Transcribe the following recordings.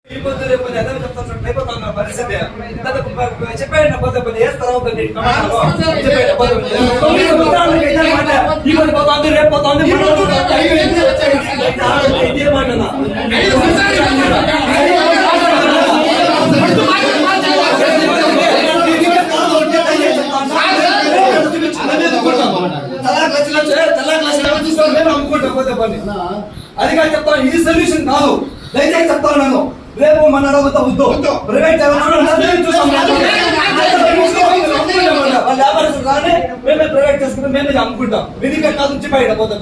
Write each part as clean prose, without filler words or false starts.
చెప్పాడు అదిగా చెప్తాను. ఇది సొల్యూషన్ కాదు. దయచేసి చెప్తాను నేను. రేపు మన అడగతా వద్దు. ప్రైవేట్ వ్యాపారస్తులు కానీ మేమే ప్రైవేట్ చేసుకుంటాం, మేమే అమ్ముకుంటాం. విధిగా కాదు నుంచి బయట పోతే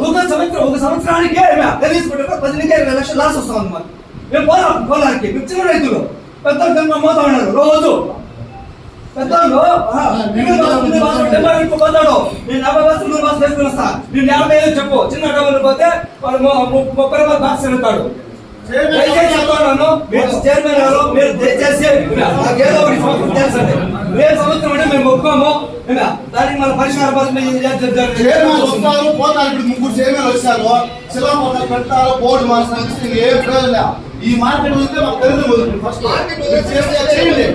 ఒక సంవత్సరానికి తీసుకుంటే 10-20 లక్షలు లాస్ వస్తాం అన్నమాట. మేము పొలానికి చిన్న రైతులు పెద్ద మోతా ఉన్నారు రోజు. పెద్దలు పోతాడు. నేను 50 బస్సులు 100 బస్సులు వేసుకుని వస్తా. నేను 50 చెప్పు. చిన్న డబ్బులు పోతే వాళ్ళు 30 రూపాయలు బాక్స్ వెళ్తాడు. చెప్తాను మీరు చైర్మన్ గారు, మీరు దయచేసి ఏదో ఒకటి తెలుసండి. రేపు సంవత్సరం అంటే మేము ఒప్పుకోము. దానికి మన పరిష్కారం పోతారు. ఇప్పుడు 3 చైర్మన్ వచ్చారు. శిలా పోతారు పెడతారు. బోర్డు మార్చడానికి ఏ ప్రయోజనం. ఈ మార్కెట్ వస్తే మాకు తెలియదు. ఫస్ట్ చేయండి.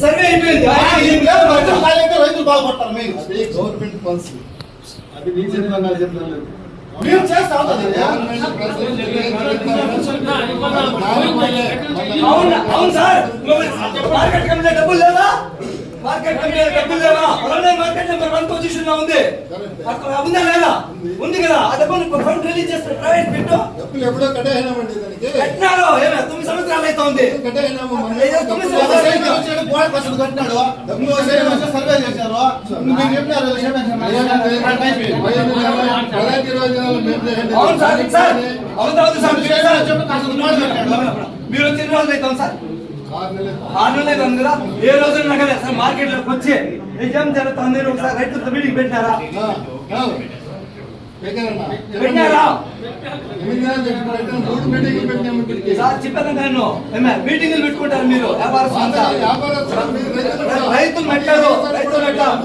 సర్వే అయిపోయింది. రైతులు బాగుపడతారు. మీరు గవర్నమెంట్ పాలసీ అది మీ చెప్పలేదు. మేము చేస్తాం. అవును సార్. మార్కెట్ కమిటీ డబ్బులు లేదా? మార్కెట్ కమిటీ డబ్బులు లేదా? మార్కెట్ నెంబర్ 1 పొజిషన్ లో ఉంది. అక్కడ ఉందా లేదా? ఉంది కదా. ఆ డబ్బులు ఫండ్ రిలీజ్ చేస్తారు. ప్రైవేట్ పెట్టు. డబ్బులు ఎప్పుడో కట్టేనామండి. దానికి కట్టినారు. 9 సంవత్సరాలు అయితే ఉంది. కట్టేనాము. కట్టినాడు. డబ్బులు సర్వే చేశారు. మీరు చెప్పినారు. అవును సార్. సార్ అవును సార్. మీరు వచ్చిన రోజులు అవుతాం సార్. 6 నెలలు అవుతుంది కదా. ఏ రోజు నాకు అసలు మార్కెట్ లోకి వచ్చి నిజం జరుగుతుంది. ఒకసారి రైతులతో మీటింగ్ పెట్టినారా? సార్ చెప్పాను నేను. మీటింగ్లు పెట్టుకుంటారు మీరు. రైతులు పెట్టారు. రైతులు పెట్టారు.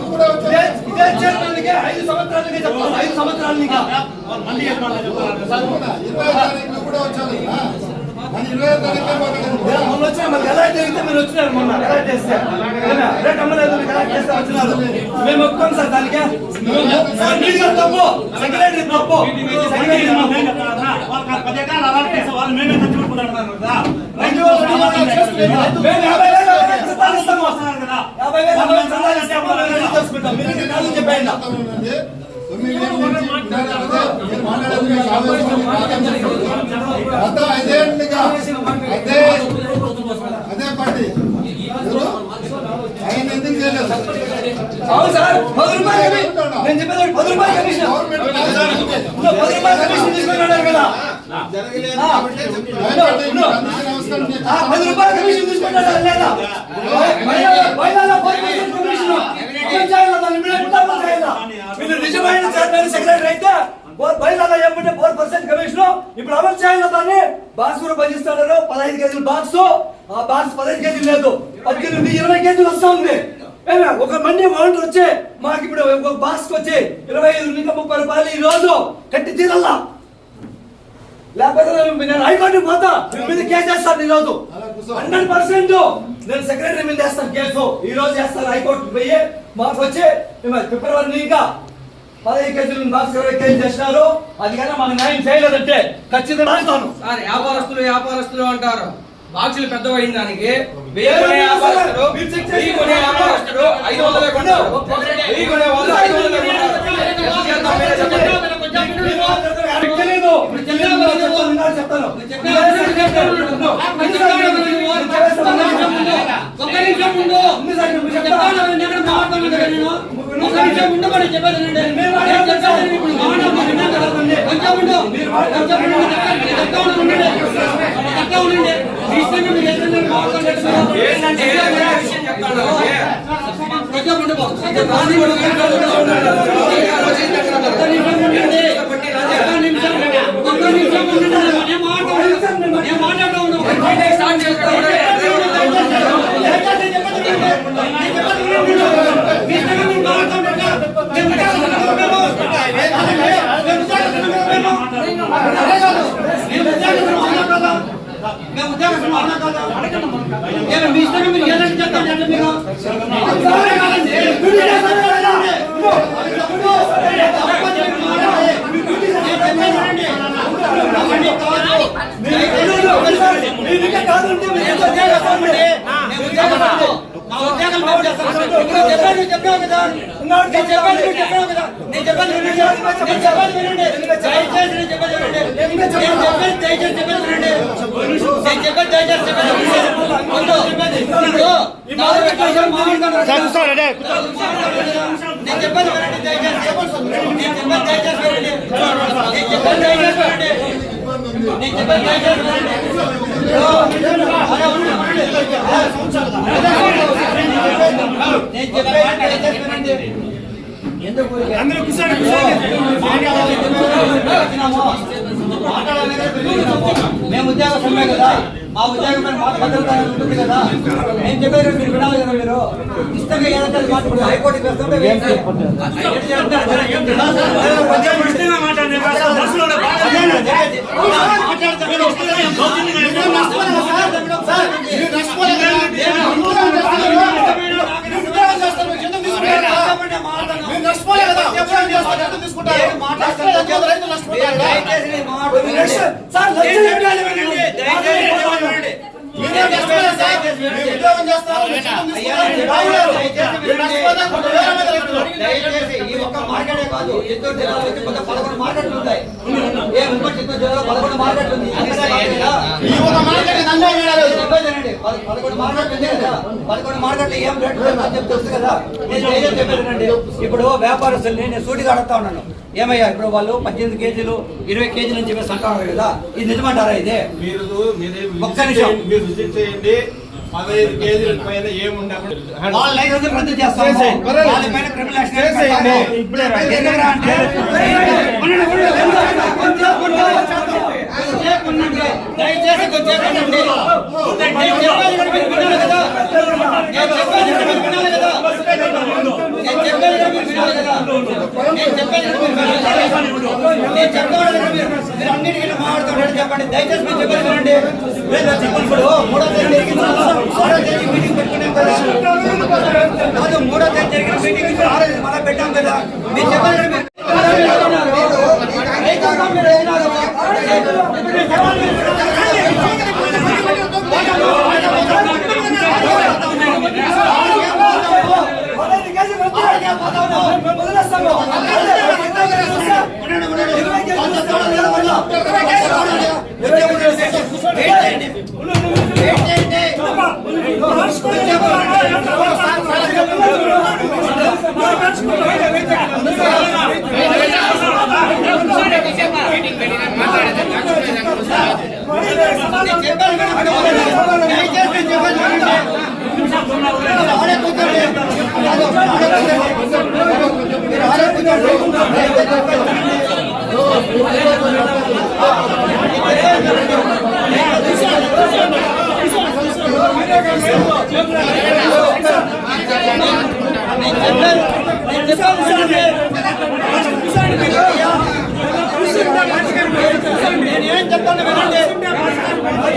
ఇదే చేయడానికి 5 సంవత్సరాలకే చెప్తాను. 5 సంవత్సరాలు నీకు మీరు వచ్చినారు. మొన్న కలెక్ట్ చేస్తే రేట్ అమ్మలేదు. కలెక్ట్ చేస్తే వచ్చినారు. మేము ఒప్పుకోం సార్. దానికి తప్పు. సెక్రటరీ తప్పు. చెప్పండి. అదే పార్టీ ఆయన ఎందుకు చేయలేదు? అవును సార్. 10 రూపాయలు నేను చెప్పేది 10 రూపాయలు కమిషన్. 10 రూపాయలు కమిషన్ తీసుకున్నాడు కదా. 10 రూపాయలు కమిషన్ తీసుకున్నాడు లేదా? మీరు నిజమైన చైర్మన్ సెక్రటరీ అయితే బయలుదేరా ఏమంటే 4% కమిషన్. ఇప్పుడు అమలు చేయాలి. దాన్ని బాక్స్ కూడా పనిస్తాడు. 15 కేజీల బాక్స్. ఆ బాక్స్ 15 కేజీలు లేదు. 18-20 కేజీలు వస్తా ఉంది. ఒక మండి వాంటర్ వచ్చే మాకు ఇప్పుడు ఒక బాక్స్ వచ్చి 25-30 రూపాయలు ఈ రోజు కట్టి తీరల్లా. లేకపోతే నేను హైకోర్టు పోతా. మీద కేసు వేస్తాను. ఈ రోజు 100% నేను సెక్రటరీ మీద వేస్తాను కేసు. ఈ రోజు చేస్తాను. హైకోర్టు పోయి మాకు వచ్చి ఫిబ్రవరి ఇంకా 15 కేజీలు బాక్స్ 20 కేజీలు చేసినారు. అది కానీ మాకు న్యాయం చేయలేదంటే ఖచ్చితంగా సార్ వ్యాపారస్తులు అంటారు. బాక్సులు పెద్దవైన దానికి 1000 కొనే వ్యాపారస్తుడు 500 కొంటారు. 1000 కొనే వాళ్ళు 500 కొంటారు. చెప్తాను. ఉండండి. కొంచెం ఉండు. కొంచెం ఉండు. నేను చెప్తా ఉన్నాను, ఉండండి. నేను చెప్తా ఉండండి. మీ ఇష్టంగా మీరు ఏదైనా మాట్లాడండి. ఏంటంటే విషయం చెప్తాను. కొంచెం ఉండు బాబు. కొంచెం గాంధీ కూడా నేను మాట్లాడుతూ ఉన్నాను. స్టార్ట్ చేస్తాను. మీ ఇష్టంగా మీరు ఏదంటే చెప్తాను అంటే మీరు చెప్పాను కదా. నేను చెప్పాను కదా. నేను చెప్పాను వినండి. దయచేసి నేను చెప్పేది వినండి. నేను చెప్పేది దయచేసి చెప్పేది వినండి. నేను చెప్పేది దయచేసి చెప్పేది వద్దు. నేను చెప్పేది వినండి దయచేసి. నేను చెప్పేది దయచేసి వినండి. నేను చెప్పేది దయచేసి వినండి. నేను చెప్పేది దయచేసి వినండి. నేను చెప్పేది దయచేసి వినండి. ఎందుకు మేము ఉద్యోగస్తులమే కదా, మా ఉద్యోగం మాకు భద్రత ఉంటుంది కదా. నేను చెప్పేది మీరు వినాలి కదా. మీరు ఇష్టంగా ఏదంటే మాట్లాడు. హైకోర్టుకి వస్తుంటే ఈ ఒక్క మార్కెటే కాదు, చిత్తూరు జిల్లాలో 11 మార్కెట్లు ఉంటాయి. చిత్తూరు జిల్లాలో 11 మార్కెట్లు ఉంది. 11 మార్కెట్లు ఉంది కదా. 11 మార్కెట్లు ఏం రేట్ చెప్పి తెలుసు కదా. నేను చెప్పానండి. ఇప్పుడు వ్యాపారస్తుల్ని నేను సూటిగా అడుగుతా ఉన్నాను. ఏమయ్యా ఇప్పుడు వాళ్ళు 18 కేజీలు 20 కేజీలు అని చెప్పేసి అంటారు కదా. ఇది నిజమంటారా? ఇదే ఒక్క నిమిషం. 15 కేజీల పైన ఏముండదు. వాళ్ళ లైసెన్స్ రద్దు చేస్తాము. వాళ్ళ పైన క్రిమినల్ యాక్షన్ చేస్తాము. ఎందుకురా అంటే దయచేసి కొంచెం ఉండండి. నేను చెప్పేది మీరు వినాలి కదా. నేను చెప్పేది మీరు వినాలి కదా. నేను చెప్పేది మీరు వినాలి కదా. నేను చెప్పేది మీరు వినాలి కదా. నేను చెప్పేది మీరు అన్నిటికీ మాట్లాడుతున్నాడు. చెప్పండి దయచేసి మీరు చెప్పేది వినండి. ఇప్పుడు 3వ తేదీ మీటింగ్ పెట్టుకున్నాం కదా. కాదు 3వ తేదీ జరిగిన మీటింగ్ 6వ తేదీ మళ్ళీ పెట్టాం కదా. మీరు చెప్పండి.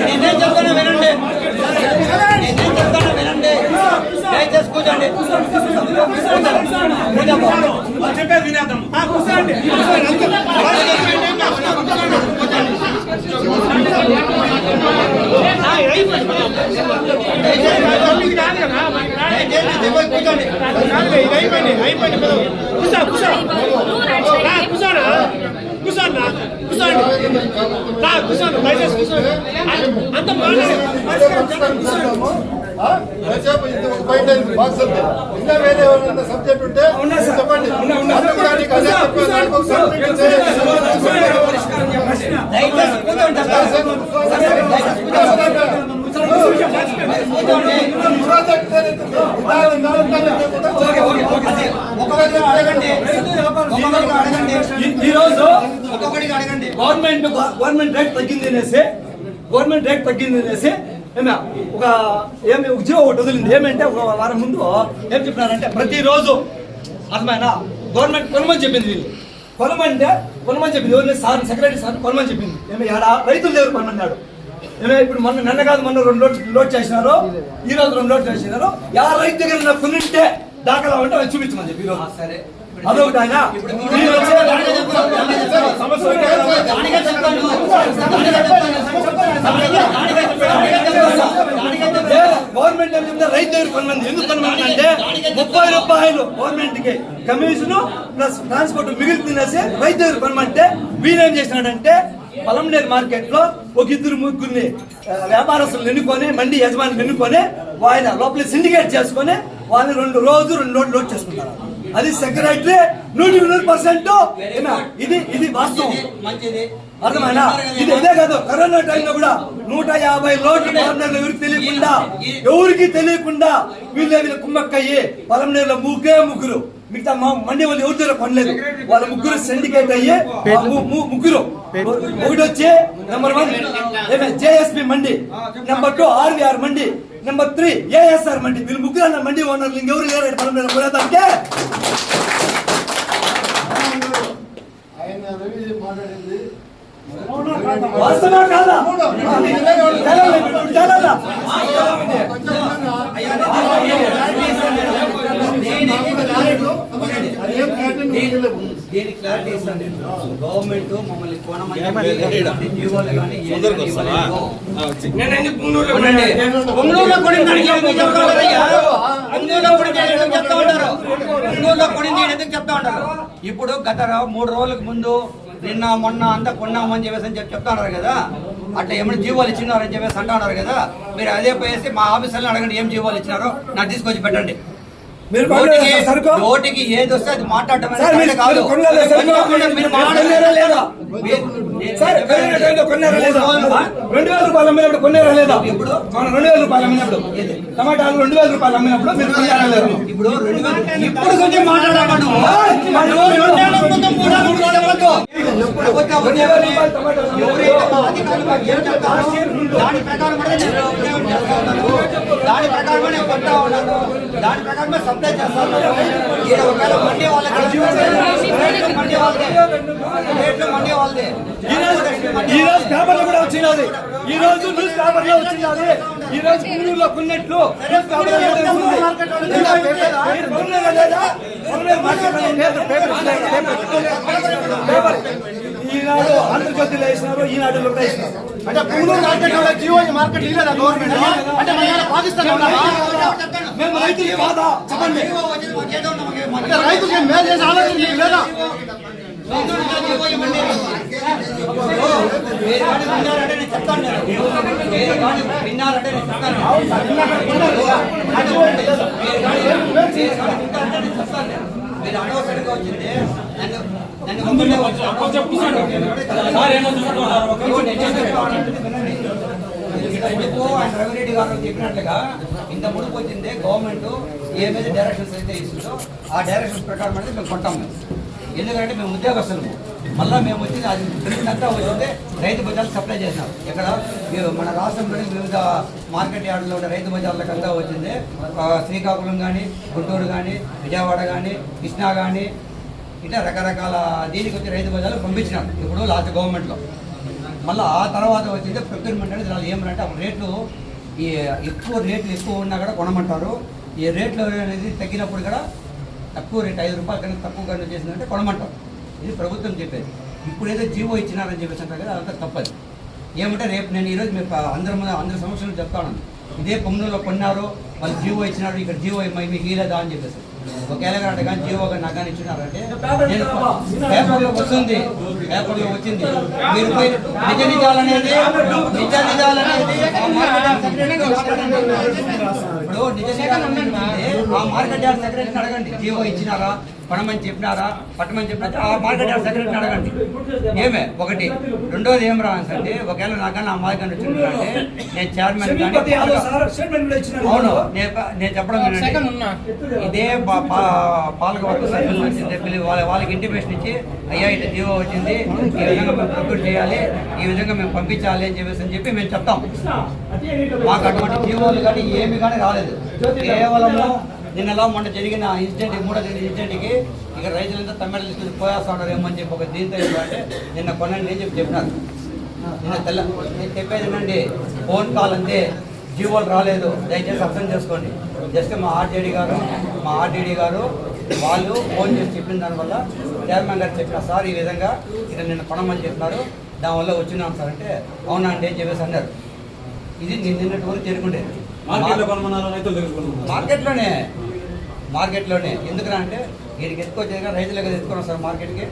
నేనేం చెప్తాను వినండి. దయచేసి కూర్చోండి. చెప్పేది వినేద్దాం. కూర్చోండి. ఇంకా వేరే ఎవరైనా సబ్జెక్ట్ ఉంటే చెప్పండి. అడగండి, ఈ రోజు ఒక్కొక్కడికి అడగండి. గవర్నమెంట్ రేట్ తగ్గింది అనేసి ఒక జీవో ఒకటి వదిలింది. ఏమంటే ఒక వారం ముందు ఏం చెప్పినారంటే ప్రతిరోజు అర్థమైనా గవర్నమెంట్ కొనమని చెప్పింది. వీళ్ళు కొనమని చెప్పింది. ఎవరిని సార్ సెక్రటరీ సార్ కొనమని చెప్పింది. రైతులు దగ్గర కొనమన్నాడు. ఇప్పుడు నిన్న కాదు మొన్న 2 లోడ్ చేసినారు, ఈ రోజు 2 లోడ్ చేసినారు. రైతు దగ్గర కొనింటే దాఖలా ఉంటే అది చూపించమని చెప్పి ఈరోజు. సరే, అదొకటి ఆయన గవర్నమెంట్ రైతు దగ్గర కొనమంది. ఎందుకు కొనమంది అంటే 30 రూపాయలు గవర్నమెంట్ కి కమిషన్ ప్లస్ ట్రాన్స్పోర్ట్ మిగిలి తినేసి రైతు దగ్గర కొనమంటే వీళ్ళేం చేసినాడంటే పలంనేరు మార్కెట్ లో ఒక 2-3 వ్యాపారస్తులు ఎన్నుకొని మండి యజమాని ఎన్నుకొని ఆయన లోపల సిండికేట్ చేసుకొని వాళ్ళు 2 లోడ్ చేసుకుంటారు. అది సెక్రటరీ 100% ఇది వాస్తవం. అర్థమైనా? ఇదే కాదు, కరోనా టైంలో కూడా 150 లోడ్లు ఎవరికి తెలియకుండా వీళ్ళే కుమ్మక్కయ్యి పలంనేరులో ముగ్గురు మిగతా మండి వాళ్ళు ఎవరి దగ్గర కొనలేదు. వాళ్ళ ముగ్గురు సిండికేట్ అయ్యి ముగ్గురు ఒకటి వచ్చి నెంబర్ 1 జేఎస్పీ మండి, నెంబర్ 2 ఆర్వీఆర్ మండి, నెంబర్ 3 ఏఎస్ఆర్ మండి. వీళ్ళు ముగ్గురు అన్న మండి ఓనర్లు ఇంకెవరు లేరు పలంనేరు కొనేదానికే. వాస్తవా కాదా? గవర్నమెంట్ మమ్మల్ని కొనమని చెప్తా ఉంటారు. ఇప్పుడు గత 3 రోజులకు ముందు నిన్న మొన్న అంతా కొన్నామని చెప్పేసి చెప్తా ఉన్నారు కదా. అట్లా ఏమైనా జీవోలు ఇచ్చినారని చెప్పేసి అంటా ఉన్నారు కదా. మీరు అదే పోయేసి మా ఆఫీసర్ని అడగండి ఏం జీవోలు ఇచ్చినారో నాకు తీసుకొచ్చి పెట్టండి. నోటికి ఏది వస్తే అది మాట్లాడటం కాదు. మీరు మాట్లాడలేరా లేదా? 2000 రూపాయలు అమ్మినప్పుడు కొన్నారా లేదా? ఇప్పుడు 2000 రూపాయలు అమ్మినప్పుడు టమాటాలు 2000 రూపాయలు అమ్మినప్పుడు మీరు కొన్నారా లేదా? ఇప్పుడు కొంచెం మాట్లాడాలి. దాని ప్రకారమే కొంటా ఉన్నాను, దాని ప్రకారమే సప్లై చేస్తాను. ఒకవేళ మండి వాళ్ళకి ఈ రోజు పేపర్లో కూడా వచ్చినది. ఈ రోజు న్యూస్ పేపర్లో వచ్చినది. ఈ రోజు ఊళ్ళో కొన్నట్లు ఈనాడు ఆంధ్రజ్యోతిలో వేసినారు, ఈనాడులో కూడా వేసినారు. అంటే పుంగనూరు మార్కెట్ జియో మార్కెట్ లేదా గవర్నమెంట్ అంటే పాకిస్తాన్ మేము రైతులు కాదా చెప్పండి. అంటే రైతులకి మేలు చేసే ఆలోచన మీకు లేదా? మీరు అనవసరంగా వచ్చింది రవిరెడ్డి గారు చెప్పినట్లుగా ఇంత ముడుపు వచ్చింది. గవర్నమెంట్ ఏమైతే డైరెక్షన్స్ అయితే ఇస్తుందో ఆ డైరెక్షన్స్ ప్రకారం అంటే మేము కొంటాము. ఎందుకంటే మేము ఉద్యోగస్తులము. మళ్ళీ మేము వచ్చింది అది తెలిసినంతా వచ్చింది రైతు బజార్లు సప్లై చేసినాం. ఇక్కడ మన రాష్ట్రంలోని వివిధ మార్కెట్ యార్డులో ఉన్న రైతు బజార్లకు అంతా వచ్చింది. శ్రీకాకుళం కానీ, గుంటూరు కానీ, విజయవాడ కానీ, కృష్ణా కానీ ఇట్లా రకరకాల దీనికి వచ్చి రైతు బజార్లు పంపించినాం ఇప్పుడు లాస్ట్ గవర్నమెంట్లో. మళ్ళీ ఆ తర్వాత వచ్చింది ప్రొక్యూర్మెంట్ అనేది వాళ్ళు ఏమంటే రేట్లు రేట్లు ఎక్కువ ఉన్నా కూడా కొనమంటారు. ఈ రేట్లు అనేది తగ్గినప్పుడు కూడా తక్కువ రేట్ 5 రూపాయల కన్నా తక్కువ కన్నా చేసిందంటే కొనమంటారు. ఇది ప్రభుత్వం చెప్పేది. ఇప్పుడు ఏదో జీవో ఇచ్చినారని చెప్పేసి అంటారు కదా, అదంతా తప్పదు. ఏమంటే రేపు నేను ఈరోజు మీకు అందరి సమస్యలు చెప్తాను. ఇదే పొంగనూరులో కొన్నారు, వాళ్ళు జీవో ఇచ్చినారు, ఇక్కడ జీవో మీకు ఇలేదా అని చెప్పేసి ఒకవేళ అంటే కానీ జీవో నాకు కానీ ఇచ్చినారంటే పేపర్లో వచ్చింది. మీరు పోయి నిజ నిజాలనేది ఇప్పుడు నిజ నిజాలు ఆ మార్కెట్ యార్డ్ సెక్రటరీని అడగండి జీవో ఇచ్చినారా, కొనమని చెప్పినారా పట్టమని చెప్పినా ఆ మార్కెట్ యార్డ్ సెక్రటరీని అడగండి. ఏమే ఒకటి. రెండోది ఏం రావాలంటే ఒకవేళ నాకన్నా ఆ మార్కెట్ వచ్చిందంటే నేను chairman Sripathi Yadav sir statement కూడా ఇచ్చినారు. అవును నేను చెప్పడం వినండి. ఇదే పాలకవర్గ సభ్యుల నుంచి చెప్పి వాళ్ళకి ఇంటిమేషన్ ఇచ్చి అయ్యా ఇట్లా జీవో వచ్చింది, ఈ విధంగా మేము ప్రొక్యూర్ చేయాలి, ఈ విధంగా మేము పంపించాలి అని చెప్పి మేము చెప్తాం. మాకు అటువంటి జీవోలు కానీ ఏమి కానీ రాలేదు. కేవలము నిన్నలా మొన్న జరిగిన ఇన్సిడెంట్, మూడో జరిగిన ఇన్సిడెంట్కి ఇక రైతులంతా తమిళ తీసుకుని పోయేస్తా ఉన్నారు ఏమని చెప్పి ఒక దీంతో ఏంటంటే నిన్న కొనండి అని చెప్పినారు. నిన్న నేను చెప్పేది ఏంటండి, ఫోన్ కాల్ అంతే, జీవోలు రాలేదు, దయచేసి అర్థం చేసుకోండి. జస్ట్ మా ఆర్జేడీ గారు వాళ్ళు ఫోన్ చేసి చెప్పిన దానివల్ల చైర్మన్ గారు చెప్పిన సార్ ఈ విధంగా ఇక్కడ నిన్న కొనమని చెప్పినారు, దానివల్ల వచ్చినాం సార్ అంటే అవునా అంటే అని చెప్పేసి అన్నారు. ఇది నిన్నటి వరకు జరుగుండేది మార్కెట్లోనే. ఎందుకంటే అంటే వీరికి ఎత్తుకొచ్చేది రైతులకు ఎత్తుకున్నాం సార్ మార్కెట్కి.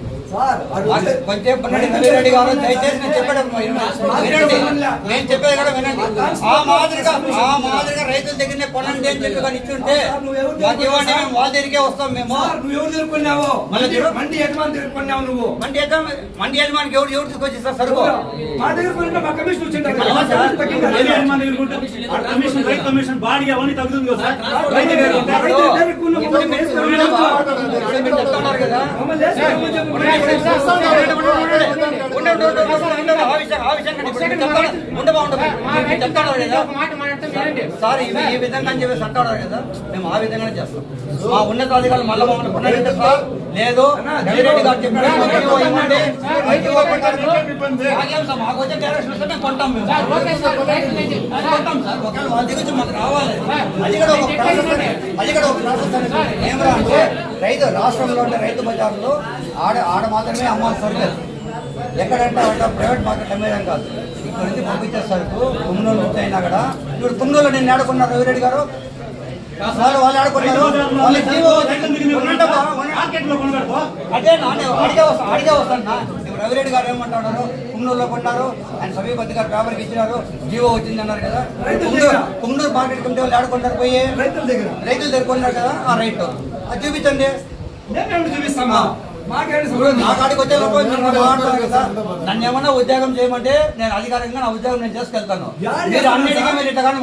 కొంచెం రెడ్డి గారు దయచేసి నేను చెప్పడం వినండి, నేను చెప్పేది కూడా వినండి. ఆ మాదిరిగా రైతుల దగ్గరనే కొనండి అని చెప్పి కానీ ఇచ్చుంటే మాకు ఇవ్వండి, మేము వాళ్ళ దగ్గరికే వస్తాం. మేము నువ్వు ఎవరు తిరుక్కున్నావు? మండి యజమాని తిరుక్కున్నావు నువ్వు. మండి యజమానికి ఎవరు తీసుకొచ్చిస్తారు సరుకు? మా దగ్గర కొన్నా మా కమిషన్ వచ్చింది. కమిషన్ బాడీ అవన్నీ తగ్గుతుంది కదా సార్. చెప్తున్నారు కదా సార్ ఈ విధంగా అని చెప్పేసి అంటున్నారు కదా, మేము ఆ విధంగానే చేస్తాం. మా ఉన్నతాధికారులు మళ్ళీ మమ్మల్ని కొన్నారంటే సార్ లేదు రవిరెడ్డి గారు చెప్పారు మాకు వచ్చే డైరెక్షన్ వస్తే మేము కొంటాం. మేము కొంటాం సార్, ఒకవేళ వాళ్ళ దగ్గర మాకు రావాలి. అది కూడా ఒక ప్రాసెస్ ఏమరా అంటే రైతు రాష్ట్రంలో ఉండే రైతు బజార్లో ఆడ మాత్రమే అమ్మాలి సరుకులు. ఎక్కడంటే ప్రైవేట్ మార్కెట్ అమ్మేయడం కాదు, ఇక్కడ నుంచి పంపించే సరుకు కుమ్నూలు వచ్చాయినా కూడా. ఇప్పుడు కుమ్నూలు నేను ఆడుకున్నారు రవిరెడ్డి గారు సార్, వాళ్ళు ఆడుకున్నారు. అదే అడిగే వస్తాను. ఇప్పుడు రవిరెడ్డి గారు ఏమంటున్నారు, కుమ్నూరులో కొన్నారు, ఆయన సమీపతి గారు పేపర్కి ఇచ్చినారు, జీవో వచ్చింది అన్నారు కదా. కుమ్నూరు మార్కెట్ కమిటీ వాళ్ళు ఆడుకుంటారు పోయి రైతుల దగ్గర కొన్నారు కదా, ఆ రైతు అది చూపించండి. చూపిస్తామా? నాకాడికి వచ్చే కదా, నన్ను ఏమన్నా ఉద్యోగం చేయమంటే నేను అధికారికంగా నా ఉద్యోగం నేను చేసుకెళ్తాను. మీరు అన్నిటికీ మీరు ఇట్లా కానీ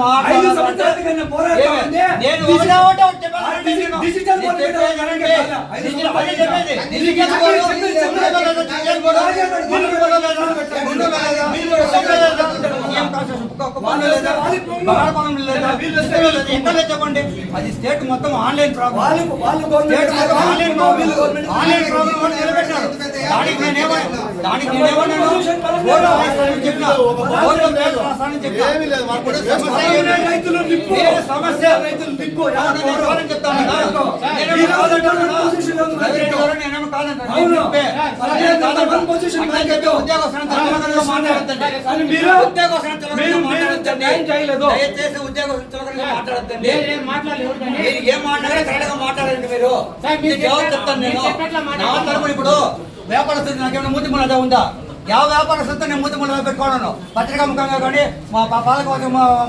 నేను చెప్పండి, అది స్టేట్ మొత్తం ఆన్లైన్ ప్రాబ్లం. ఆన్లైన్ ప్రాబ్లం నిలబెట్టారు. దానికి నేనేమన్నాను సమస్య దయచేసి ఉద్యోగస్తులుగా మాట్లాడద్దండి. ఏం మాట్లాడాలి కరెక్ట్ గా మాట్లాడండి. మీరు జవాబు చెప్తాను నేను. నా తరపున ఇప్పుడు వ్యాపారస్తులు నాకేమైనా మూతి ముళ్ళ ఉందా? ಯಾವ ವ್ಯಾಪಾರಸ್ಥರು నేను మూతి ముళ్ళ పెట్టుకోవడం పత్రికా ముఖంగా కానీ మా పాలక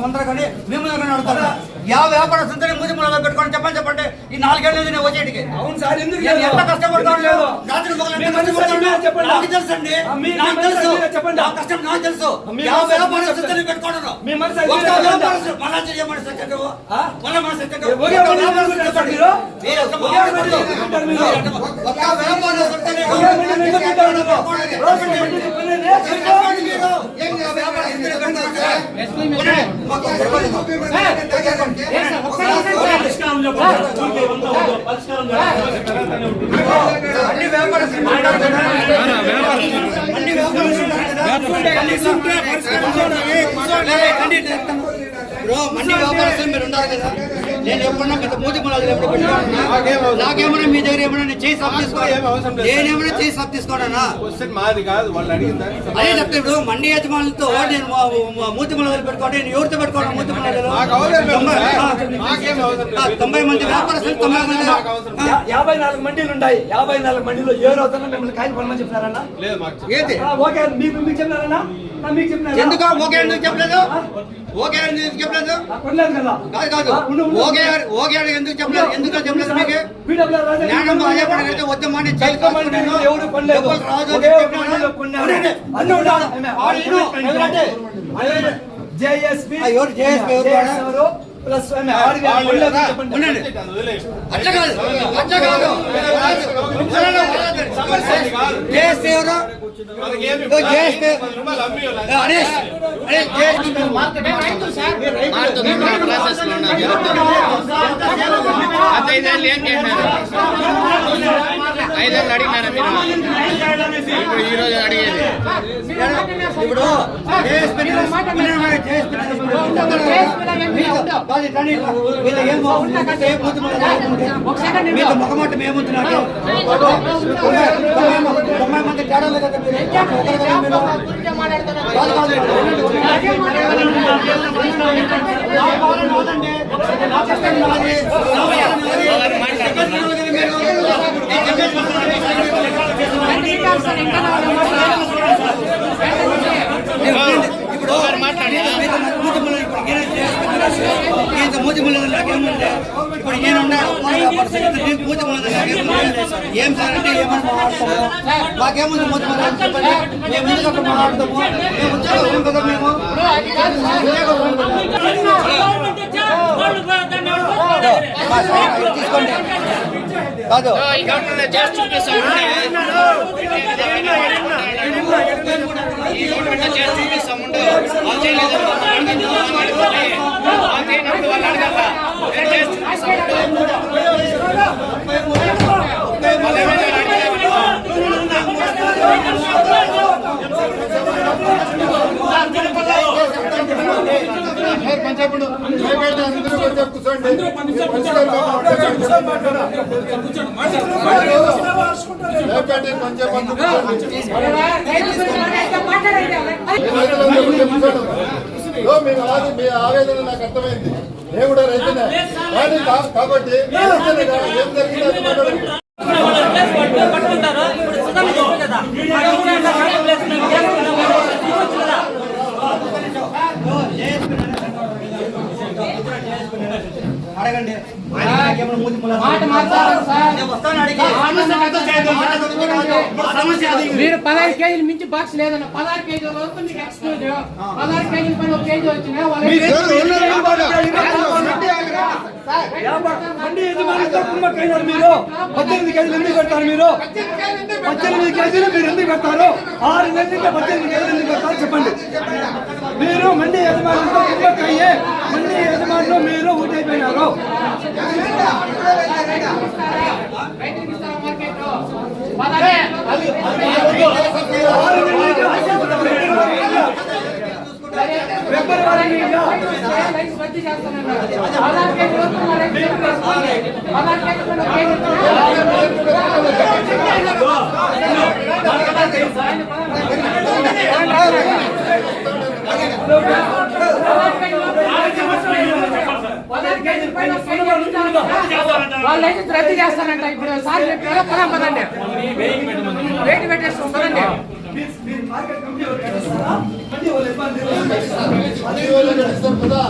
మంత్రులు కానీ మిమ్మల్ని అడుగుతారు. ಯಾವ వ్యాపారస్తులు నేను మూతి ముళ్ళ పెట్టుకోవడం చెప్పండి. ఈ 4 ఏళ్ళ నేను వచ్చేటికి అవును సార్, ఎందుకు ఎంత కష్టపడతాను లేదు నాకు తెలుసు అండి, నాకు తెలుసు నా కష్టం నాకు తెలుసు. ಯಾವ వ్యాపారస్తులు పెట్టుకోవడం మండి వ్యాపారస్తులు మీరు ఉన్నారు కదా, నేను ఎప్పుడన్నా పెద్ద మూతి ములాలు ఎప్పుడు పెట్టాను? నాకేమన్నా మీ దగ్గర ఏమన్నా నేను చేసి సాఫ్ తీసుకోవాలి, నేనేమన్నా చేసి సాఫ్ తీసుకోవడానా? మాది కాదు, వాళ్ళు అడిగిందా? అదే చెప్తే ఇప్పుడు మండి యజమానులతో నేను మూతి ములాలు పెట్టుకోండి, నేను ఎవరితో పెట్టుకోవడం? మూతి ములాలు 90 మంది వ్యాపారస్తులు 90 మంది 54 మండీలు ఉన్నాయి. 54 మండీలో ఏ రోజున మిమ్మల్ని కాయలు కొనమని చెప్తారన్నా? లేదు మాకు ఓకే, మీకు చెప్పారన్నా? నా మీకు చెప్పినా ఎందుకు ఓకే ఎందుకు చెప్పలేదు? ఓకే ఎందుకు చెప్పలేదు? కొనలేదు కదా కాదు ఓకే ఓకే ఎందుకు చెప్పలేదు? ఎందుకు చెప్పలేదు మీకు? పీడబ్ల్యూఆర్ రాజా జ్ఞానం బాగా పడగలిగితే వద్దమని జైలు కాసుకున్నాను. ఎవడు కొనలేదు. రాజు ఒకే చెప్పినాడు. కొన్నాడు. అన్నీ ఉండాలి. ఎవరంటే? జేఎస్పీ ఎవరు జేఎస్పీ ఎవరు? ప్లస్ ఆర్వి కొనలేదు చెప్పండి. ఉండండి. అట్లా కాదు అట్లా కాదు జేఎస్పీ ఎవరు? జేఎస్పీ హరీష్ జేఎస్పీ ఐదేళ్ళు ఏం చేసినారు? ఐదేళ్ళు అడిగినారా మీరు? ఇప్పుడు ఈ రోజు అడిగేది ఇప్పుడు మొహమాట మేముతున్నాడు 90 మంది తేడా లేదు కదా మీరు. ఇప్పుడు మూతి ముళ్ళు నాకేముంటే ఇప్పుడు ఈయన ఉన్నాడు మూతి ముళ్ళు ఏం సార్ అంటే ఏమని మాట్లాడతాము? మాకేముంది మూతి ముళ్ళు అని చెప్పండి. మేము ఎందుకు అక్కడ మాట్లాడతాము? మేము ఉద్యోగం కదా మేము తీసుకోండి కాదు ఈ గవర్నమెంట్ చేసి చూపిస్తాం. ఈ గవర్నమెంట్ చేసి చూపిస్తాం. వాళ్ళు చేయలేదు వాళ్ళు చేయనప్పుడు వాళ్ళు అడగల చేసి చూపిస్తాం. మీరు అలాగే మీ ఆవేదన నాకు అర్థమైంది. నేను కూడా రైతునే కానీ కాబట్టి ఏం జరిగింది మాట్లాడండి. అడగండి మీరు 16 కేజీల మించి బాక్స్ లేదన్న 16 కేజీల వరకు మీకు ఎక్స్క్లూడ్ 16 కేజీల పైన 1 కేజీ వచ్చినా మండి యజమానితో కుమ్మక్కైనారు మీరు. 18 కేజీలు ఎందుకు పెడతారు మీరు? 18 కేజీలు మీరు ఎందుకు పెడతారు? 6 నెలలకి 18 కేజీలు ఎందుకు పెడతారు చెప్పండి. మీరు మండి యజమానితో కుమ్మక్కయ్యే మండి యజమానిలో మీరు ఊటైపోయినారు. ఫిబ్రవరి రద్దు చేస్తానన్నారు 16 కేజీల వరకు మా రైతు చేసుకోవాలి 16 కేజీల పైన వాళ్ళ లైసెన్స్ రద్దు చేస్తానంట. ఇప్పుడు సార్ చెప్పారో పదాం పదండి వెయిట్ పెట్టేస్తాం పదండి. మార్కెట్ కమిటీ వాళ్ళు చేస్తారా? మండి వాళ్ళు ఇబ్బంది అది వాళ్ళు చేస్తారు కదా.